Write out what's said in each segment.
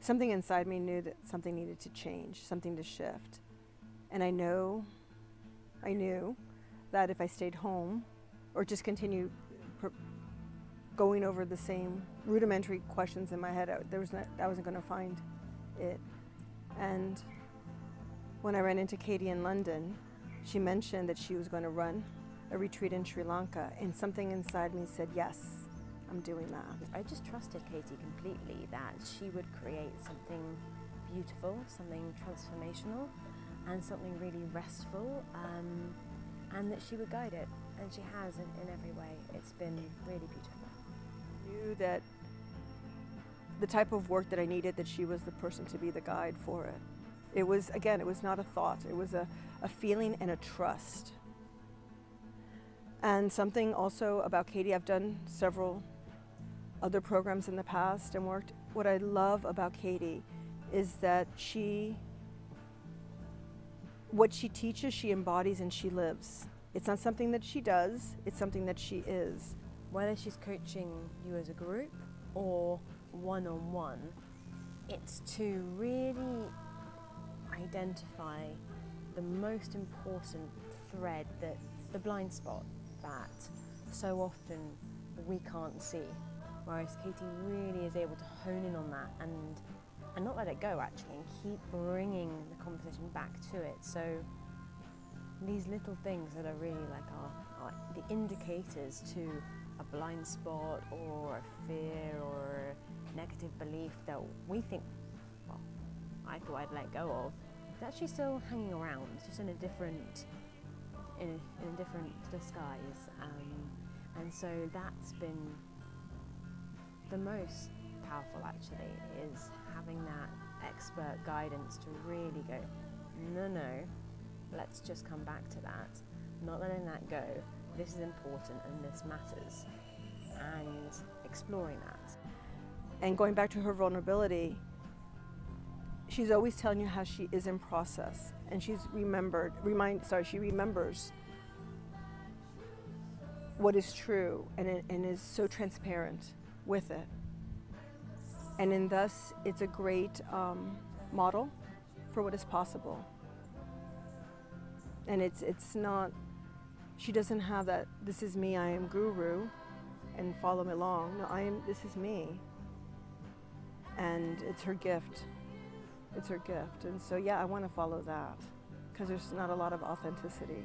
something inside me knew that something needed to change, something to shift. And I knew that if I stayed home or just continued going over the same rudimentary questions in my head, I wasn't going to find it. And when I ran into Katie in London, she mentioned that she was going to run a retreat in Sri Lanka, and something inside me said, yes, I'm doing that. I just trusted Katie completely that she would create something beautiful, something transformational, and something really restful, and that she would guide it, and she has in every way. It's been really beautiful. I knew that the type of work that I needed, that she was the person to be the guide for it. It was, again, it was not a thought, it was a feeling and a trust. And something also about Katie, I've done several other programs in the past and worked. What I love about Katie is that what she teaches, she embodies and she lives. It's not something that she does, it's something that she is. Whether she's coaching you as a group or one-on-one, it's to really identify the most important thread, that the blind spot that so often we can't see. Whereas Katie really is able to hone in on that and not let it go, actually, and keep bringing the conversation back to it. So these little things that are really like are the indicators to a blind spot or a fear or a negative belief that we think, well, I thought I'd let go of, it's actually still hanging around, just in a different disguise. And so that's been the most powerful, actually, is having that expert guidance to really go, no, let's just come back to that, not letting that go. This is important and this matters, and exploring that. And going back to her vulnerability, she's always telling you how she is in process, and she remembers what is true and is so transparent with it. And in thus, it's a great model for what is possible. And it's not, she doesn't have that, this is me, I am guru, and follow me along. No, this is me. And it's her gift. It's her gift. And so, yeah, I want to follow that, because there's not a lot of authenticity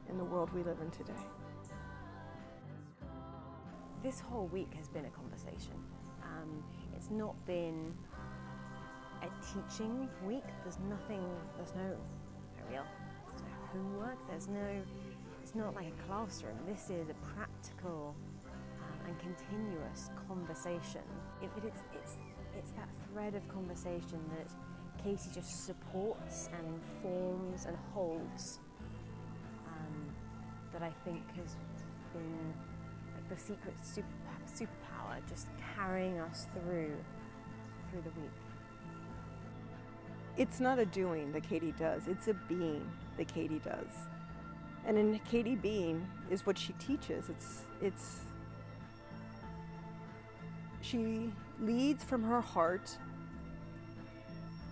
in the world we live in today. This whole week has been a conversation. It's not been a teaching week. There's no homework, it's not like a classroom. This is a practical and continuous conversation. It's that thread of conversation that Katie just supports and informs and holds, that I think has been like the secret superpower, just carrying us through the week. It's not a doing that Katie does, it's a being that Katie does. And in Katie being is what she teaches. She leads from her heart.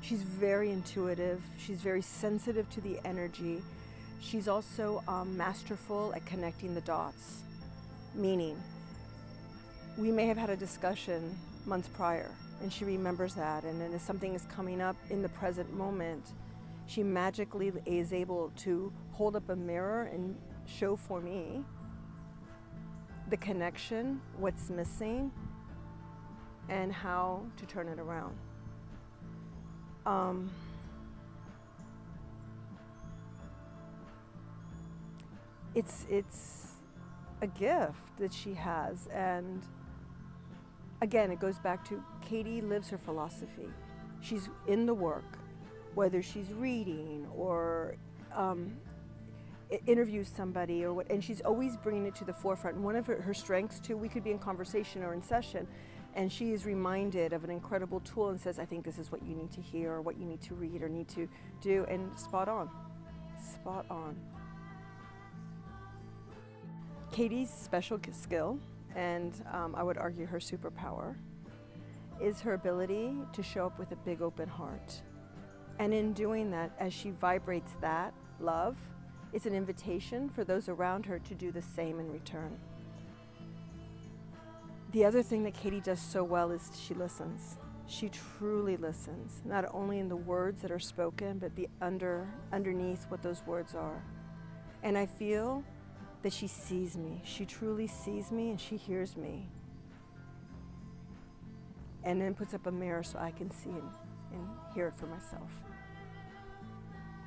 She's very intuitive. She's very sensitive to the energy. She's also masterful at connecting the dots. Meaning, we may have had a discussion months prior, and she remembers that, and then if something is coming up in the present moment, she magically is able to hold up a mirror and show for me the connection, what's missing, and how to turn it around. It's a gift that she has, and again, it goes back to Katie lives her philosophy. She's in the work, whether she's reading or interviews somebody or what, and she's always bringing it to the forefront. And one of her strengths too, we could be in conversation or in session, and she is reminded of an incredible tool and says, I think this is what you need to hear or what you need to read or need to do, and spot on. Katie's special skill, and I would argue her superpower, is her ability to show up with a big open heart. And in doing that, as she vibrates that love, it's an invitation for those around her to do the same in return. The other thing that Katie does so well is she listens. She truly listens, not only in the words that are spoken, but the underneath what those words are. And I feel that she sees me. She truly sees me and she hears me. And then puts up a mirror so I can see and hear it for myself.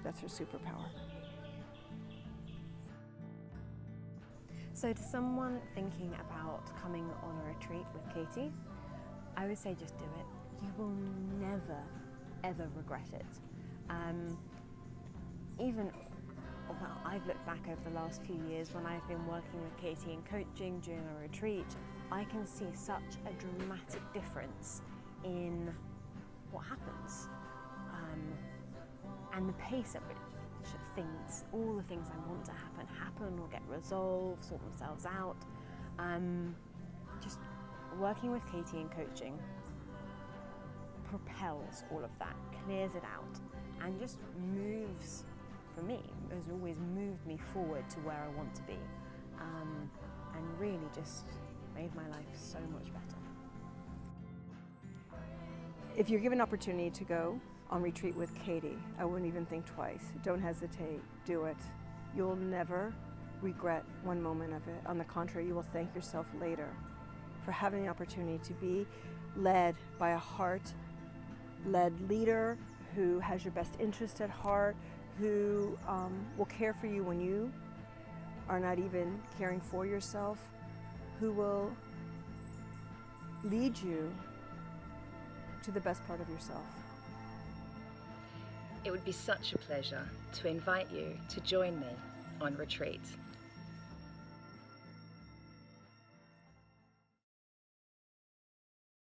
That's her superpower. So to someone thinking about coming on a retreat with Katie, I would say just do it. You will never, ever regret it. I've looked back over the last few years when I've been working with Katie and coaching during a retreat, I can see such a dramatic difference in what happens and the pace at which things, all the things I want to happen or get resolved, sort themselves out. Just working with Katie and coaching propels all of that, clears it out, and just moves, for me, has always moved me forward to where I want to be, and really just made my life so much better. If you're given an opportunity to go on retreat with Katie, I wouldn't even think twice. Don't hesitate, do it. You'll never regret one moment of it. On the contrary, you will thank yourself later for having the opportunity to be led by a heart-led leader who has your best interest at heart, who will care for you when you are not even caring for yourself, who will lead you to the best part of yourself. It would be such a pleasure to invite you to join me on retreat.